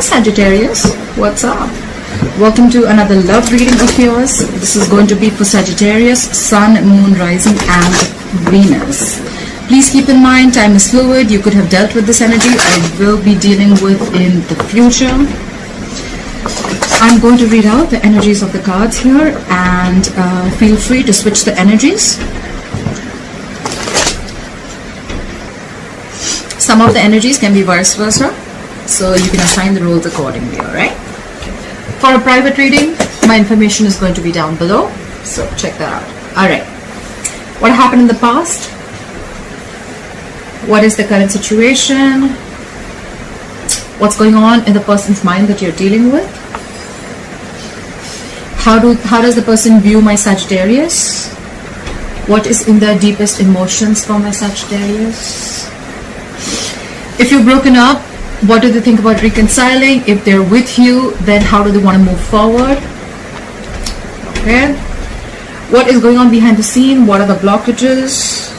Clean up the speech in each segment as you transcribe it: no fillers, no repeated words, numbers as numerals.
Sagittarius, what's up? Welcome to another love reading of yours. This is going to be for Sagittarius, Sun, Moon, Rising and Venus. Please keep in mind, time is fluid. You could have dealt with this energy. I will be dealing with in the future. I'm going to read out the energies of the cards here, and feel free to switch the energies. Some of the energies can be vice versa, so you can assign the roles accordingly, alright? For a private reading, my information is going to be down below, so check that out. Alright, what happened in the past? What is the current situation? What's going on in the person's mind that you're dealing with? How does the person view my Sagittarius? What is in their deepest emotions for my Sagittarius? If you've broken up, what do they think about reconciling? If they're with you, then how do they want to move forward? Okay. What is going on behind the scene? What are the blockages?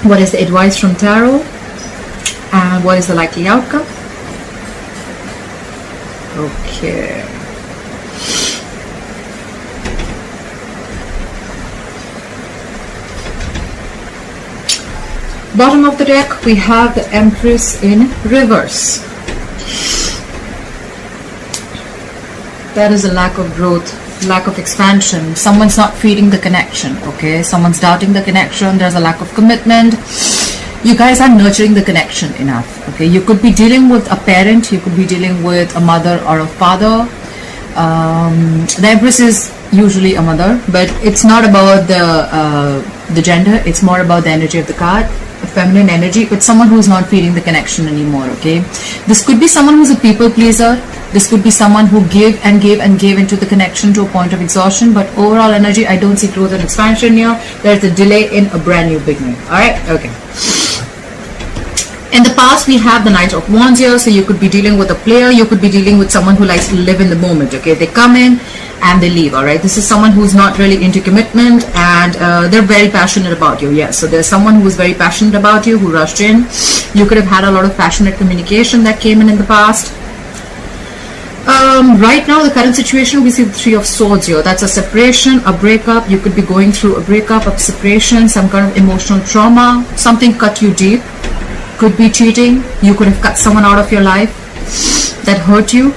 What is the advice from tarot? And what is the likely outcome? Okay. Bottom of the deck, we have the Empress in reverse. That is a lack of growth, lack of expansion. Someone's not feeding the connection, okay? Someone's doubting the connection. There's a lack of commitment. You guys are nurturing the connection enough, okay? You could be dealing with a parent. You could be dealing with a mother or a father. The Empress is usually a mother, but it's not about the gender. It's more about the energy of the card. Feminine energy with someone who's not feeling the connection anymore, okay? This could be someone who's a people pleaser. This could be someone who gave and gave and gave into the connection to a point of exhaustion, but overall energy, I don't see growth and expansion here. There's a delay in a brand new beginning. Alright, okay. In the past, we have the Knight of Wands here, so you could be dealing with a player. You could be dealing with someone who likes to live in the moment, okay? They come in and they leave, alright? This is someone who's not really into commitment, and they're very passionate about you, yes. So there's someone who's very passionate about you, who rushed in. You could have had a lot of passionate communication that came in the past. Right now, the current situation, we see the Three of Swords here. That's a separation, a breakup. You could be going through a breakup, a separation, some kind of emotional trauma. Something cut you deep. Could be cheating. You could have cut someone out of your life that hurt you.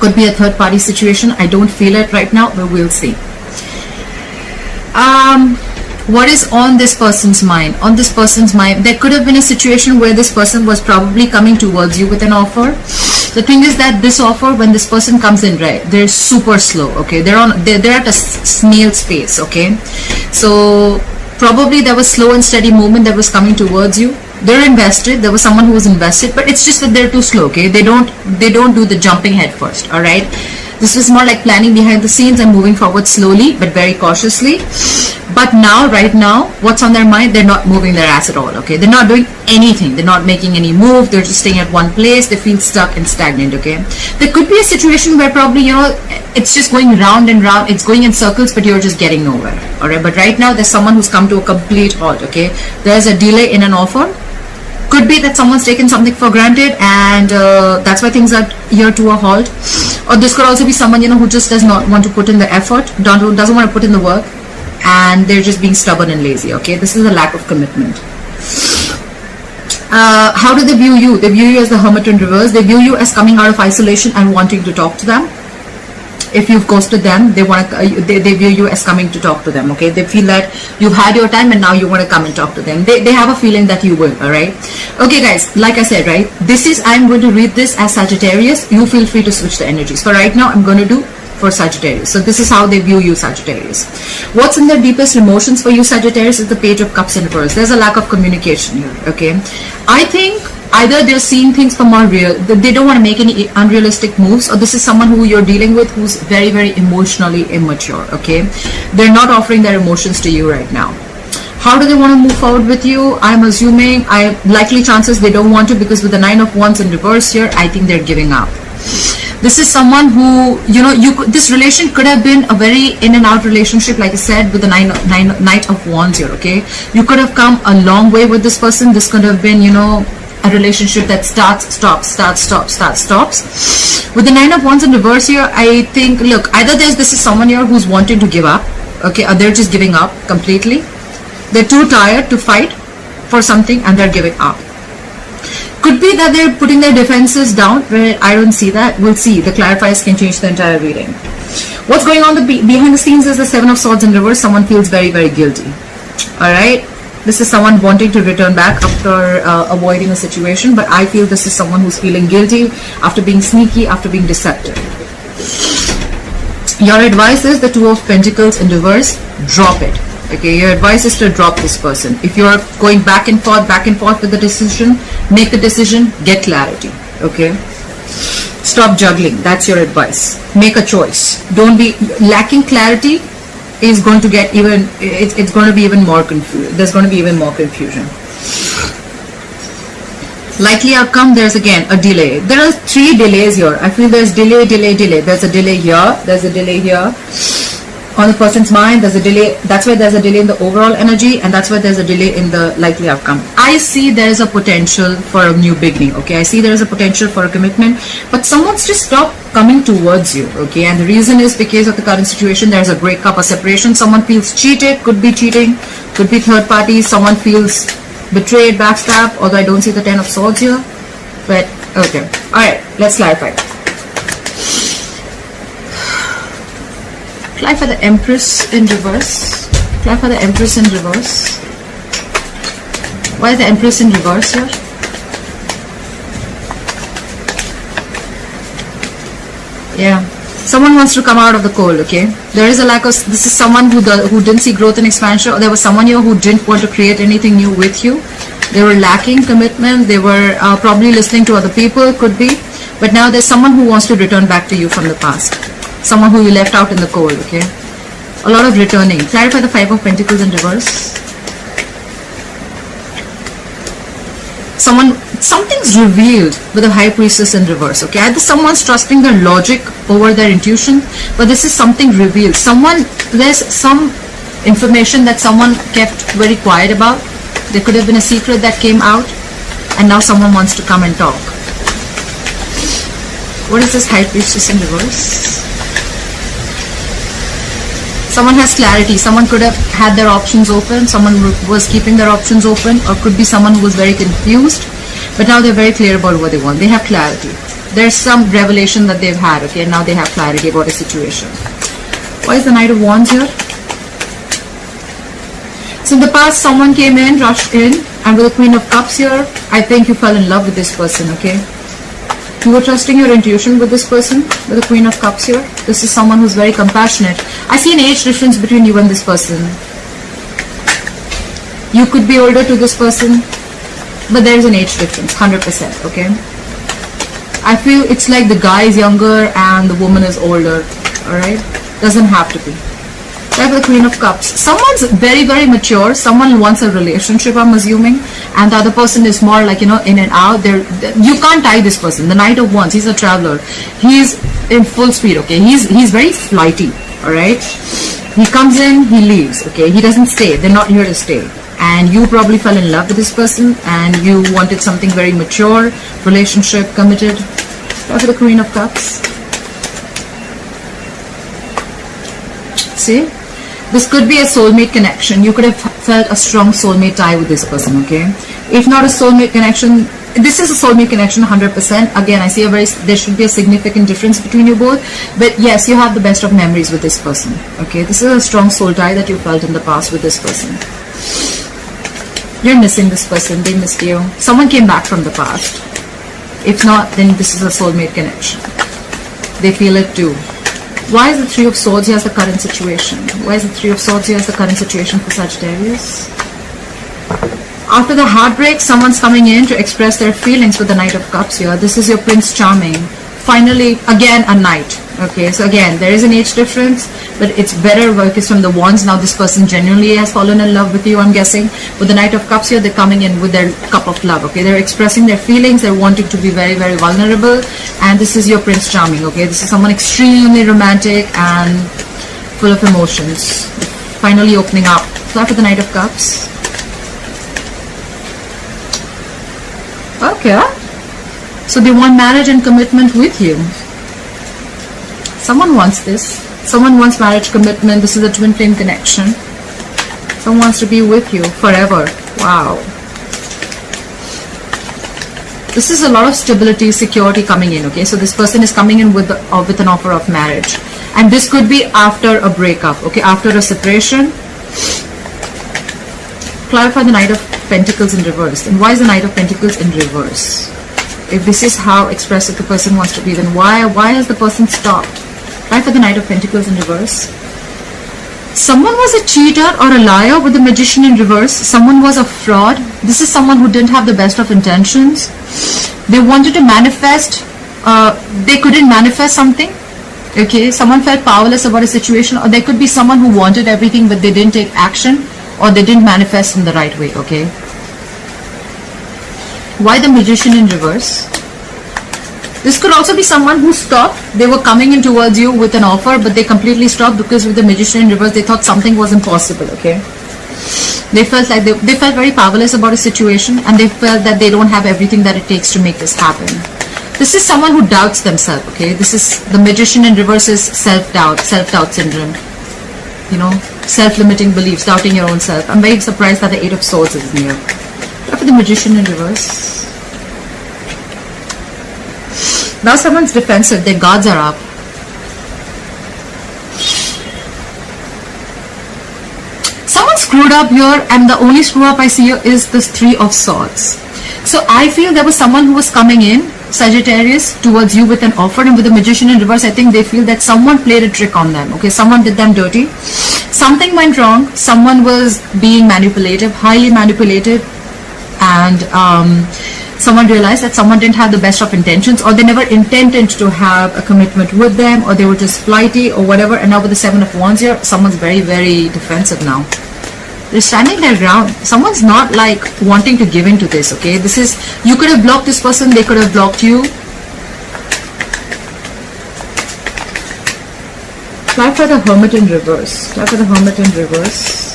Could be a third party situation. I don't feel it right now, but we'll see. What is on this person's mind? On this person's mind, there could have been a situation where this person was probably coming towards you with an offer. The thing is that this offer, when this person comes in, right, they're super slow, okay? They're at a snail's pace, okay? So probably there was slow and steady movement that was coming towards you. They're invested. There was someone who was invested, but it's just that they're too slow, okay? They don't do the jumping head first, all right? This was more like planning behind the scenes and moving forward slowly but very cautiously. But now, right now, what's on their mind? They're not moving their ass at all, okay? They're not doing anything. They're not making any move. They're just staying at one place. They feel stuck and stagnant, okay? There could be a situation where probably, you know, it's just going round and round. It's going in circles, but you're just getting nowhere, all right? But right now, there's someone who's come to a complete halt, okay? There's a delay in an offer. Could be that someone's taken something for granted, and that's why things are here to a halt. Or this could also be someone, you know, who just does not want to put in the effort, doesn't want to put in the work, and they're just being stubborn and lazy, okay? This is a lack of commitment. How do they view you? They view you as the Hermit in reverse. They view you as coming out of isolation and wanting to talk to them. If you've ghosted them, they view you as coming to talk to them, okay? They feel that you've had your time and now you want to come and talk to them. They have a feeling that you will, all right? Okay, guys, like I said, right? I'm going to read this as Sagittarius. You feel free to switch the energies. For right now, I'm going to do for Sagittarius. So this is how they view you, Sagittarius. What's in their deepest emotions for you, Sagittarius, is the Page of Cups in reverse. There's a lack of communication here, okay? I think either they're seeing things from unreal, they don't want to make any unrealistic moves, or this is someone who you're dealing with who's very, very emotionally immature, okay? They're not offering their emotions to you right now. How do they want to move forward with you? I'm assuming, likely chances they don't want to, because with the Nine of Wands in reverse here, I think they're giving up. This is someone who, you know, this relation could have been a very in and out relationship, like I said, with the Knight of Wands here, okay? You could have come a long way with this person. This could have been, you know, a relationship that starts, stops. With the 9 of Wands in reverse here, I think, look, either this is someone here who's wanting to give up, okay, or they're just giving up completely. They're too tired to fight for something and they're giving up. Could be that they're putting their defenses down, but I don't see that. We'll see. The clarifiers can change the entire reading. What's going on behind the scenes is the 7 of Swords in reverse. Someone feels very, very guilty. Alright? This is someone wanting to return back after avoiding a situation, but I feel this is someone who's feeling guilty after being sneaky, after being deceptive. Your advice is the 2 of Pentacles in reverse. Drop it. Okay, your advice is to drop this person. If you're going back and forth with the decision, make the decision, get clarity. Okay? Stop juggling. That's your advice. Make a choice. Don't be lacking clarity is going to get even, it's going to be even more confused. There's going to be even more confusion. Likely outcome, there's again a delay. There are 3 delays here. I feel there's delay. There's a delay here. There's a delay here. On the person's mind, there's a delay. That's why there's a delay in the overall energy, and that's why there's a delay in the likely outcome. I see there is a potential for a new beginning. Okay, I see there is a potential for a commitment, but someone's just stopped coming towards you. Okay, and the reason is because of the current situation. There's a breakup, a separation. Someone feels cheated. Could be cheating. Could be third party. Someone feels betrayed, backstabbed. Although I don't see the 10 of Swords here, but okay. All right, let's clarify. Apply for the Empress in reverse. Apply for the Empress in reverse. Why is the Empress in reverse here? Yeah. Someone wants to come out of the cold, okay? There is a lack of... This is someone who didn't see growth and expansion. Or there was someone here who didn't want to create anything new with you. They were lacking commitment. They were probably listening to other people, could be. But now there's someone who wants to return back to you from the past. Someone who you left out in the cold, okay? A lot of returning. Clarify the 5 of Pentacles in reverse. Something's revealed with the High Priestess in reverse, okay? Either someone's trusting their logic over their intuition, but this is something revealed. There's some information that someone kept very quiet about. There could have been a secret that came out, and now someone wants to come and talk. What is this High Priestess in reverse? Someone has clarity. Someone could have had their options open. Someone was keeping their options open, or could be someone who was very confused, but now they're very clear about what they want. They have clarity. There's some revelation that they've had, okay, and now they have clarity about a situation. Why is the Knight of Wands here? So in the past, someone came in, rushed in, and with the Queen of Cups here, I think you fell in love with this person, okay? You were trusting your intuition with this person, with the Queen of Cups here. This is someone who's very compassionate. I see an age difference between you and this person. You could be older to this person, but there's an age difference, 100%, okay? I feel it's like the guy is younger and the woman is older, alright? Doesn't have to be. Like the Queen of Cups. Someone's very, very mature. Someone wants a relationship, I'm assuming. And the other person is more like, you know, in and out. You can't tie this person. The Knight of Wands, he's a traveler. He's in full speed, okay? He's very flighty, alright? He comes in, he leaves, okay? He doesn't stay. They're not here to stay. And you probably fell in love with this person and you wanted something very mature, relationship, committed. Look at the Queen of Cups. See? This could be a soulmate connection. You could have felt a strong soulmate tie with this person, okay? If not a soulmate connection, this is a soulmate connection 100%. Again, I see there should be a significant difference between you both. But yes, you have the best of memories with this person, okay? This is a strong soul tie that you felt in the past with this person. You're missing this person. They missed you. Someone came back from the past. If not, then this is a soulmate connection. They feel it too. Why is the Three of Swords here as the current situation? Why is the Three of Swords here as the current situation for Sagittarius? After the heartbreak, someone's coming in to express their feelings with the Knight of Cups here. This is your Prince Charming. Finally, again, a knight. Okay, so again, there is an age difference, but it's better because from the Wands, now this person genuinely has fallen in love with you, I'm guessing. With the Knight of Cups here, they're coming in with their cup of love, okay? They're expressing their feelings, they're wanting to be very, very vulnerable, and this is your Prince Charming, okay? This is someone extremely romantic and full of emotions. Finally opening up. So after the Knight of Cups. Well, Okay. So they want marriage and commitment with you. Someone wants this. Someone wants marriage commitment. This is a twin flame connection. Someone wants to be with you forever. Wow. This is a lot of stability, security coming in, okay? So this person is coming in with an offer of marriage. And this could be after a breakup, okay? After a separation. Clarify the Knight of Pentacles in reverse. And why is the Knight of Pentacles in reverse? If this is how expressive the person wants to be, then why has the person stopped? Clarify the Knight of Pentacles in reverse. Someone was a cheater or a liar with the Magician in reverse. Someone was a fraud. This is someone who didn't have the best of intentions. They wanted to manifest. They couldn't manifest something. Okay, someone felt powerless about a situation, or there could be someone who wanted everything but they didn't take action, or they didn't manifest in the right way. Okay. Why the Magician in reverse? This could also be someone who stopped. They were coming in towards you with an offer, but they completely stopped because with the Magician in reverse, they thought something was impossible, okay? They felt like they felt very powerless about a situation, and they felt that they don't have everything that it takes to make this happen. This is someone who doubts themselves, okay? This is the Magician in reverse is self-doubt syndrome. You know, self-limiting beliefs, doubting your own self. I'm very surprised that the Eight of Swords is here. Look at the Magician in reverse. Now someone's defensive, their guards are up. Someone screwed up here, and the only screw up I see here is this Three of Swords. So I feel there was someone who was coming in, Sagittarius, towards you with an offer, and with the Magician in reverse, I think they feel that someone played a trick on them. Okay, someone did them dirty. Something went wrong. Someone was being manipulative, highly manipulative, and someone realized that someone didn't have the best of intentions, or they never intended to have a commitment with them, or they were just flighty or whatever. And now with the Seven of Wands here, someone's very, very defensive now. They're standing their ground. Someone's not like wanting to give in to this, okay? This is, you could have blocked this person, they could have blocked you. Try for the Hermit in reverse. Try for the Hermit in reverse.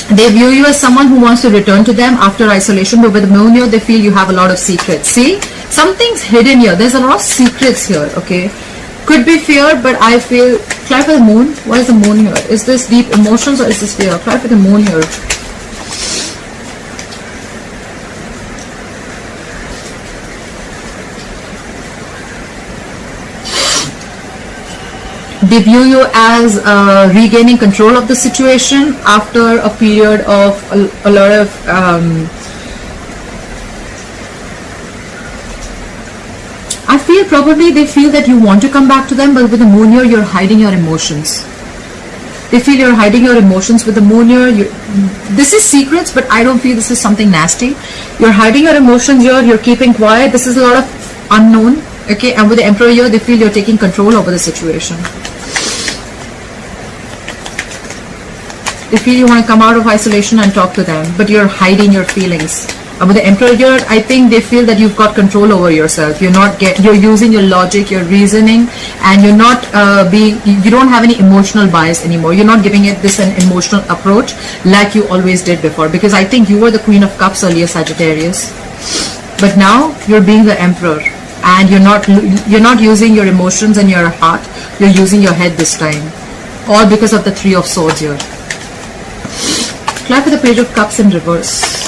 They view you as someone who wants to return to them after isolation, but with the Moon here, they feel you have a lot of secrets. See? Something's hidden here. There's a lot of secrets here, okay? Could be fear, but I feel... Try for the Moon. What is the Moon here? Is this deep emotions or is this fear? Try for the Moon here. They view you as regaining control of the situation after a period of a lot of I feel probably they feel that you want to come back to them, but with the Moon here, you're hiding your emotions. They feel you're hiding your emotions with the Moon here. This is secrets, but I don't feel this is something nasty. You're hiding your emotions here. You're keeping quiet. This is a lot of unknown. Okay, and with the Emperor here, they feel you're taking control over the situation. They feel you want to come out of isolation and talk to them, but you're hiding your feelings. And with the Emperor here, I think they feel that you've got control over yourself. You're using your logic, your reasoning, and you're not you don't have any emotional bias anymore. You're not giving it this an emotional approach like you always did before. Because I think you were the Queen of Cups earlier, Sagittarius. But now you're being the Emperor. And you're not using your emotions and your heart. You're using your head this time. All because of the Three of Swords here. Clap for the Page of Cups in reverse.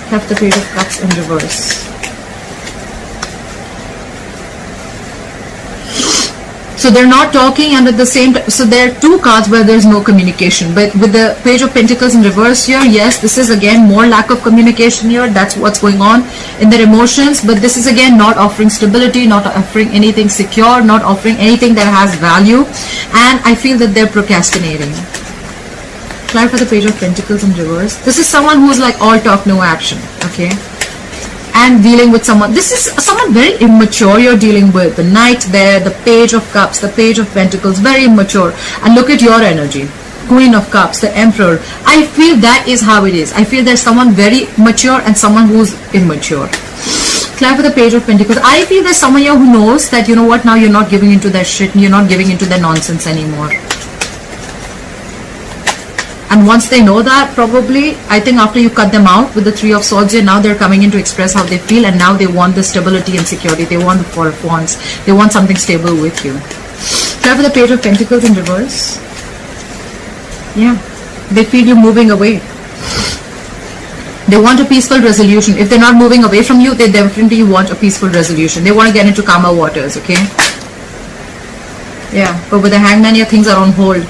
Clap the Page of Cups in reverse. So they're not talking, and at the same time, so there are two cards where there's no communication. But with the Page of Pentacles in reverse here, yes, this is again more lack of communication here. That's what's going on in their emotions. But this is again not offering stability, not offering anything secure, not offering anything that has value. And I feel that they're procrastinating. Try for the Page of Pentacles in reverse. This is someone who's like all talk, no action. Okay. And dealing with someone, this is someone very immature you're dealing with. The Knight there, the Page of Cups, the Page of Pentacles, very immature. And look at your energy. Queen of Cups, the Emperor. I feel that is how it is. I feel there's someone very mature and someone who's immature. Clap for the Page of Pentacles. I feel there's someone here who knows that, you know what, now you're not giving into their shit and you're not giving into their nonsense anymore. And once they know that, probably, I think after you cut them out with the Three of Swords here, now they're coming in to express how they feel, and now they want the stability and security. They want the Four of Wands. They want something stable with you. Try for the Page of Pentacles in reverse. Yeah. They feel you moving away. They want a peaceful resolution. If they're not moving away from you, they definitely want a peaceful resolution. They want to get into calmer waters, okay? Yeah, but with the Hangman here, things are on hold.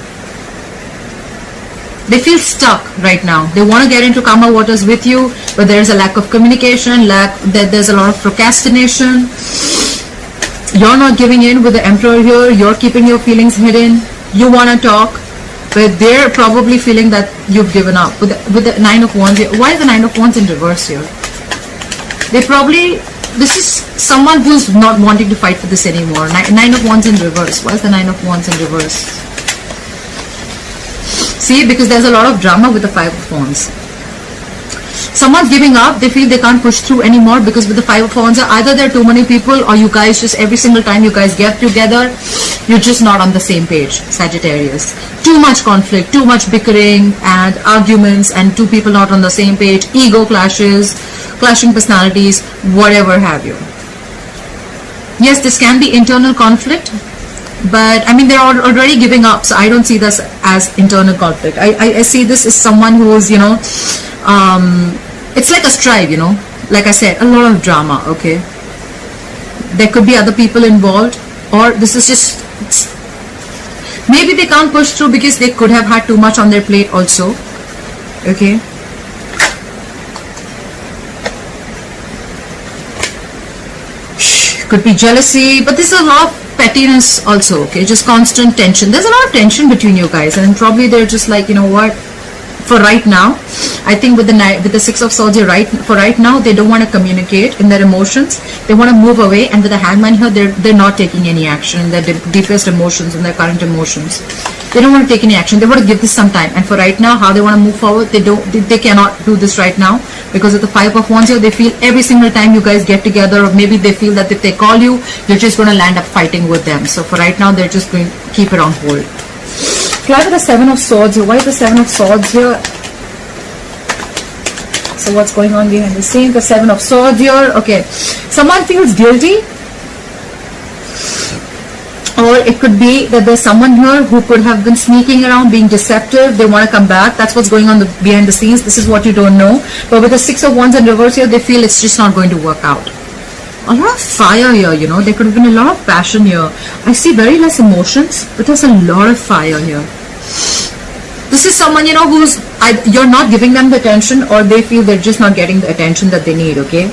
They feel stuck right now. They want to get into calmer waters with you, but there's a lack of communication, there's a lot of procrastination. You're not giving in with the Emperor here. You're keeping your feelings hidden. You want to talk, but they're probably feeling that you've given up. With the Nine of Wands here. Why is the Nine of Wands in reverse here? They probably, this is someone who's not wanting to fight for this anymore. Nine of Wands in reverse. Why is the Nine of Wands in reverse? See, because there's a lot of drama with the Five of Wands. Someone's giving up. They feel they can't push through anymore because with the Five of Wands, either there are too many people, or you guys just, every single time you guys get together, you're just not on the same page, Sagittarius. Too much conflict, too much bickering and arguments, and two people not on the same page, ego clashes, clashing personalities, whatever have you. Yes, this can be internal conflict, but I mean, they're already giving up, so I don't see this as internal conflict. I see this as someone who's, you know, it's like a strife, you know, like I said, a lot of drama, okay? There could be other people involved, or this is just, maybe they can't push through because they could have had too much on their plate also, okay? Could be jealousy, but this is a lot of pettiness also, okay? Just constant tension. There's a lot of tension between you guys, and probably they're just like, you know what, for right now, I think with the Six of Swords, for right now, they don't want to communicate in their emotions. They want to move away, and with the Hangman here, they're not taking any action in their deepest emotions, in their current emotions. They don't want to take any action. They want to give this some time, and for right now, how they want to move forward, they cannot do this right now, because of the Five of Wands here, they feel every single time you guys get together, or maybe they feel that if they call you, you're just going to land up fighting with them. So for right now, they're just going to keep it on hold. Try with the Seven of Swords here. Why is the Seven of Swords here? So what's going on behind the scenes? The Seven of Swords here. Okay. Someone feels guilty. Or it could be that there's someone here who could have been sneaking around, being deceptive. They want to come back. That's what's going on behind the scenes. This is what you don't know. But with the Six of Wands in reverse here, they feel it's just not going to work out. A lot of fire here, you know. There could have been a lot of passion here. I see very less emotions, but there's a lot of fire here. This is someone, you know, you're not giving them the attention, or they feel they're just not getting the attention that they need, okay?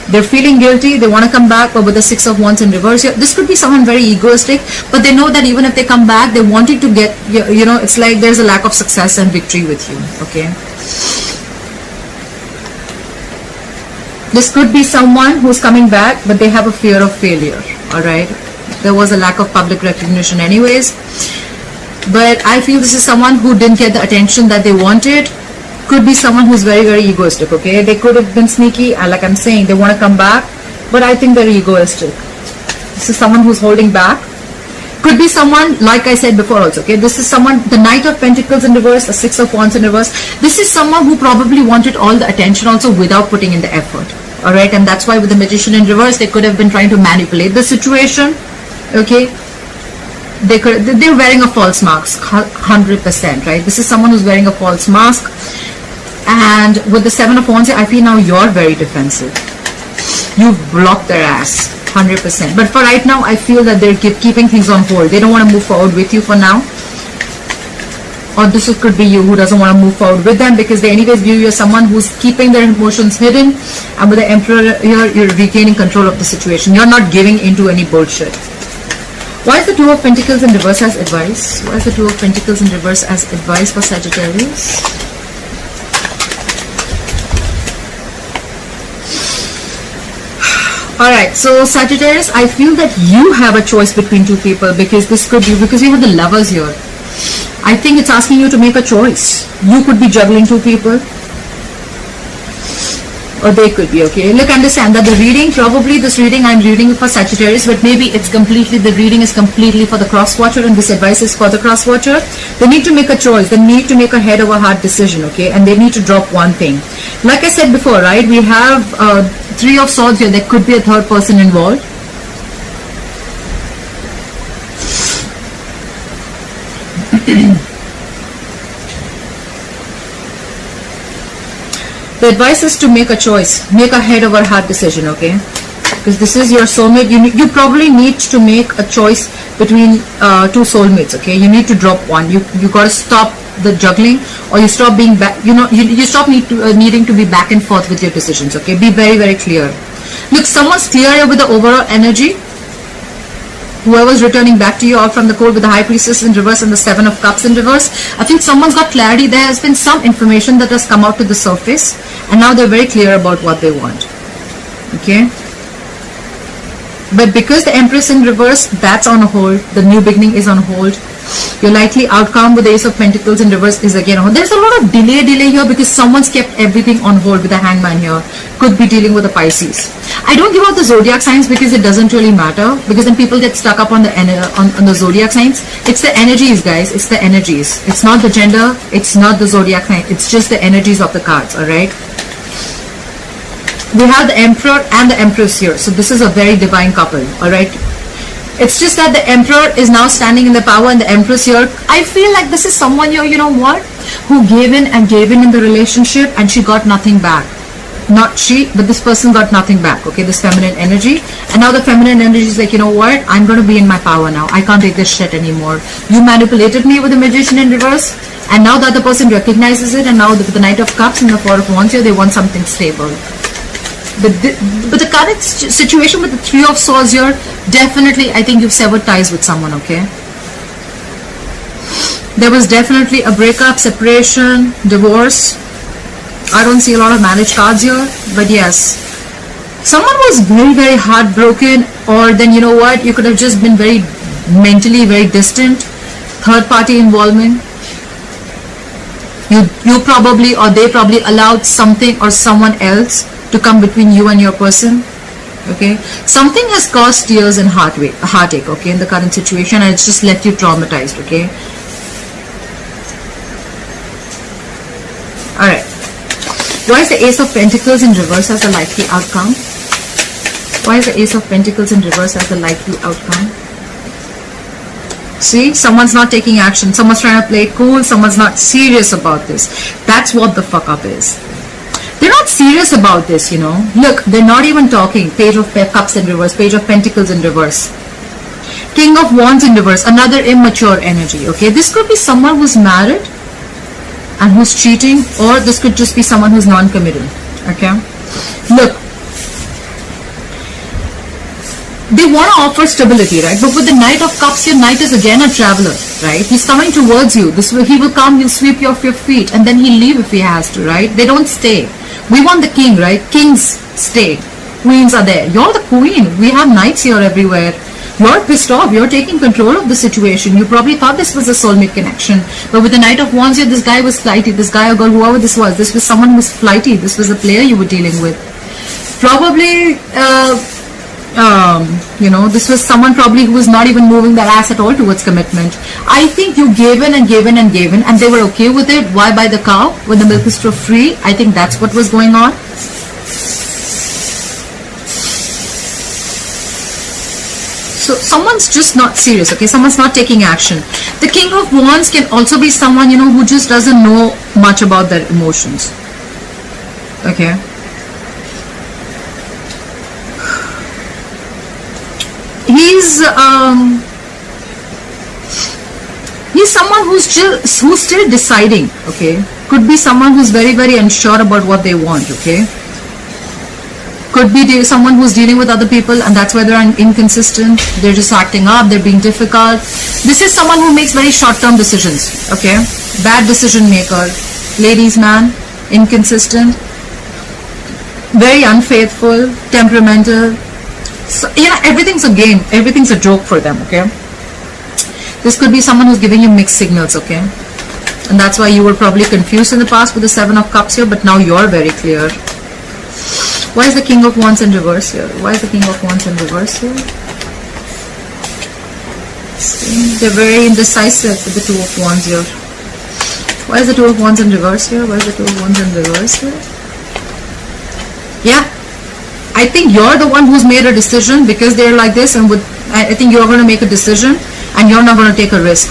They're feeling guilty, they want to come back, but with the Six of Wands in reverse here, this could be someone very egoistic, but they know that even if they come back, they're wanting to get, you know, it's like there's a lack of success and victory with you, okay? This could be someone who's coming back, but they have a fear of failure, alright? There was a lack of public recognition anyways. But I feel this is someone who didn't get the attention that they wanted. Could be someone who's very, very egoistic, okay? They could have been sneaky, like I'm saying, they want to come back, but I think they're egoistic. This is someone who's holding back. Could be someone, like I said before also, okay? This is someone, the Knight of Pentacles in reverse, the Six of Wands in reverse. This is someone who probably wanted all the attention also without putting in the effort, alright? And that's why with the Magician in reverse, they could have been trying to manipulate the situation, okay? They're wearing a false mask, 100%, right? This is someone who's wearing a false mask. And with the Seven of Wands, I feel now you're very defensive. You've blocked their ass, 100%. But for right now, I feel that they're keeping things on hold. They don't want to move forward with you for now. Or this could be you who doesn't want to move forward with them, because they anyways view you as someone who's keeping their emotions hidden. And with the Emperor here, you're regaining control of the situation. You're not giving into any bullshit. Why is the Two of Pentacles in reverse as advice? Why is the Two of Pentacles in reverse as advice for Sagittarius? Alright, so Sagittarius, I feel that you have a choice between two people, because this could be, because you have the Lovers here. I think it's asking you to make a choice. You could be juggling two people. or they could be, okay? Look, understand that the reading, probably this reading I'm reading for Sagittarius, but maybe it's completely, the reading is completely for the cross watcher, and this advice is for the cross watcher. They need to make a choice. They need to make a head over heart decision, okay? And they need to drop one thing. Like I said before, right? We have Three of Swords here. There could be a third person involved. The advice is to make a choice, make a head over heart decision, okay? Because this is your soulmate. You probably need to make a choice between two soulmates, okay? You need to drop one. You got to stop the juggling, or you stop being back. You stop needing to be back and forth with your decisions, okay? Be very, very clear. Look, someone's clear with the overall energy. Whoever's returning back to you out from the cold with the High Priestess in reverse and the Seven of Cups in reverse, I think someone's got clarity. There has been some information that has come out to the surface, and now they're very clear about what they want, okay? But because the Empress in reverse, that's on hold. The new beginning is on hold. Your likely outcome with the Ace of Pentacles in reverse is again on hold. There's a lot of delay here because someone's kept everything on hold with the Hangman here. Could be dealing with the Pisces. I don't give out the zodiac signs because it doesn't really matter, because then people get stuck up on the zodiac signs. It's the energies, guys. It's the energies. It's not the gender. It's not the zodiac sign. It's just the energies of the cards, all right? We have the Emperor and the Empress here. So this is a very divine couple, all right? It's just that the Emperor is now standing in the power, and the Empress here, I feel like this is someone here, you know what, who gave in and gave in the relationship, and she got nothing back. Not she, but this person got nothing back, okay? This feminine energy. And now the feminine energy is like, you know what, I'm going to be in my power now. I can't take this shit anymore. You manipulated me with the Magician in reverse, and now the other person recognizes it, and now with the Knight of Cups and the Four of Wands here, they want something stable. But the current situation with the Three of Swords here, definitely I think you've severed ties with someone, okay? There was definitely a breakup, separation, divorce. I don't see a lot of marriage cards here, but yes. Someone was very, very heartbroken, or then, you know what, you could have just been very mentally very distant. Third party involvement. You probably, or they probably allowed something or someone else to come between you and your person, okay? Something has caused tears and heartache, okay, in the current situation, and it's just left you traumatized, okay? Alright. Why is the Ace of Pentacles in reverse as a likely outcome? Why is the Ace of Pentacles in reverse as a likely outcome? See, someone's not taking action. Someone's trying to play it cool. Someone's not serious about this. That's what the fuck up is. They're not serious about this, you know. Look, they're not even talking. Page of Cups in reverse. Page of Pentacles in reverse. King of Wands in reverse. Another immature energy, okay? This could be someone who's married and who's cheating, or this could just be someone who's non-committal, okay? Look, they want to offer stability, right? But with the Knight of Cups here, Knight is again a traveler, right? He's coming towards you. This way, he will come, he'll sweep you off your feet, and then he'll leave if he has to, right? They don't stay. We want the king, right? Kings stay. Queens are there. You're the queen. We have knights here everywhere. You're pissed off. You're taking control of the situation. You probably thought this was a soulmate connection. But with the Knight of Wands here, this guy was flighty. This guy or girl, whoever this was someone who was flighty. This was a player you were dealing with. Probably, you know, this was someone probably who was not even moving their ass at all towards commitment. I think you gave in and gave in and gave in, and they were okay with it. Why buy the cow when the milk is still free? I think that's what was going on. So someone's just not serious, okay? Someone's not taking action. The King of Wands can also be someone, you know, who just doesn't know much about their emotions, okay? He's someone who's still deciding, okay? Could be someone who's very, very unsure about what they want, okay? Could be someone who's dealing with other people, and that's why they're inconsistent. They're just acting up. They're being difficult. This is someone who makes very short-term decisions, okay? Bad decision maker. Ladies, man, inconsistent, very unfaithful, temperamental. So, yeah, everything's a game. Everything's a joke for them, okay? This could be someone who's giving you mixed signals, okay? And that's why you were probably confused in the past with the Seven of Cups here, but now you're very clear. Why is the King of Wands in reverse here? Why is the King of Wands in reverse here? See, they're very indecisive with the Two of Wands here. Why is the Two of Wands in reverse here? Why is the Two of Wands in reverse here? Yeah, I think you're the one who's made a decision because they're like this, and I think you're going to make a decision and you're not going to take a risk.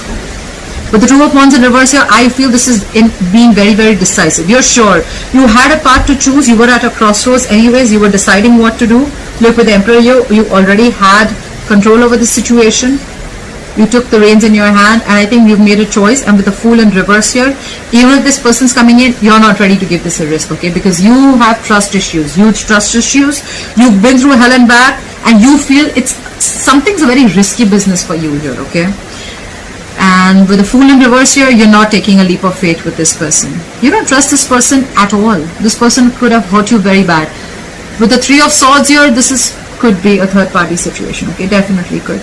With the Two of Wands in reverse here, I feel this is in being very, very decisive. You're sure. You had a path to choose. You were at a crossroads anyways. You were deciding what to do. Look, with the Emperor, you already had control over the situation. You took the reins in your hand, and I think you've made a choice. And with the Fool in reverse here, even if this person's coming in, you're not ready to give this a risk, okay? Because you have trust issues, huge trust issues. You've been through hell and back, and you feel something's a very risky business for you here, okay? And with the Fool in reverse here, you're not taking a leap of faith with this person. You don't trust this person at all. This person could have hurt you very bad. With the Three of Swords here, could be a third party situation, okay? Definitely could.